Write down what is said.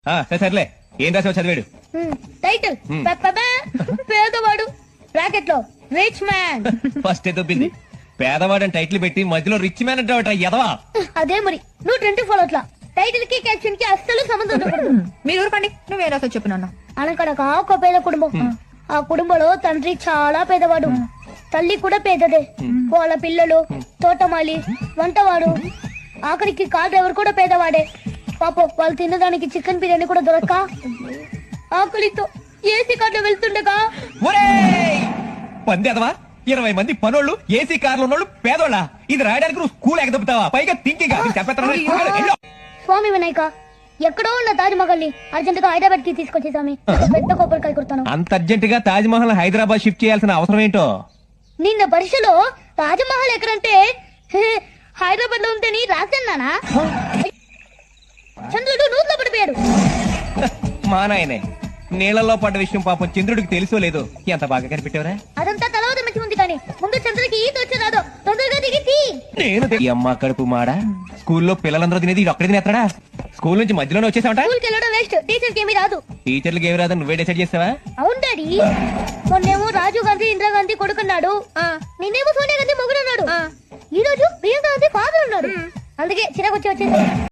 సర్లే ఏం రాసావు చదివాడు టైటిల్ పేదవాడు బ్రాకెట్ లో రిచ్ మ్యాన్. ఫస్ట్ దొబ్బింది. పేదవాడని టైటిల్ పెట్టి మధ్యలో రిచ్ మ్యాన్ అంటే ఎదవా. అదే మరి నువ్వు ట్రెండ్ ఫాలో అట్లా టైటిల్ కి క్యాప్షన్ కి అస్సలు సంబంధం ఉండకూడదు. మీరు ఊరుకోండి, నువ్వే రాసావు చెప్పు నాన్న. అనకనక ఒక పేద కుటుంబం. ఆ కుటుంబంలో తండ్రి చాలా పేదవాడు, తల్లి కూడా పేదదే. వాళ్ళ పిల్లలు తోటమాలి, వంటవాడు, ఆఖరికి కార్ డ్రైవర్ కూడా పేదవాడే. పాపం వాళ్ళు తినడానికి చికెన్ బిర్యానీ కూడా దొరక్క ఆకలితో ఏసీ కార్లో వెళ్తుండగా పంది ఎదవా 20 మంది పనోళ్ళు ఏసీ కార్లు ఉన్నోళ్ళు పేదోళ్ళ. ఇది రాయడానికి నువ్వు స్కూల్ ఎగదొప్పుతావా? పైగా థింకింగ్ స్వామి వినాయక, ఎక్కడో ఉన్న తాజ్ మహల్ ని అర్జెంట్ గా హైదరాబాద్ కి తీసుకొచ్చే స్వామి. పెద్ద కొబ్బరికాయ కుడతాను. అంత అర్జెంట్ గా తాజ్ మహల్ హైదరాబాద్ షిఫ్ట్ చేయాల్సిన అవసరం ఏంటో. నిన్న పరీక్షలో తాజ్ మహల్ ఎక్కడంటే హైదరాబాద్ లో ఉంటేని రాసన్నానా. చంద్రుడు నూతులో పడిపోయాడు. మా నాయనే నీళ్లలో పడ్డ విషయం పాపం చంద్రుడికి తెలుసో లేదో. ఎంత బాగా కనిపెట్టావరా. అదంతా తర్వాత మంచి ఉంది కానీ ముందు చంద్రుడికి ఈత వచ్చి రాదో తొందరగా దిగి. నేను ఈ అమ్మ కడుపు మాడ. స్కూల్లో పిల్లలందరూ తినేది ఇది ఒక్కడే తినేస్తాడా? స్కూల్ నుంచి మధ్యలోనే వచ్చేసావట. స్కూల్కి వెళ్ళడం వేస్ట్, టీచర్కి ఏమీ రాదు. టీచర్లకి ఏమి రాదు నువ్వే డిసైడ్ చేస్తావా? అవును డాడీ. మొన్నేమో రాజీవ్ గాంధీ ఇందిరాగాంధీ కొడుకున్నాడు, నిన్నేమో సోనియా గాంధీ మొగుడున్నాడు, ఈ రోజు ప్రియాంక గాంధీ ఫాదర్ ఉన్నాడు. అందుకే చిరాకు వచ్చేసి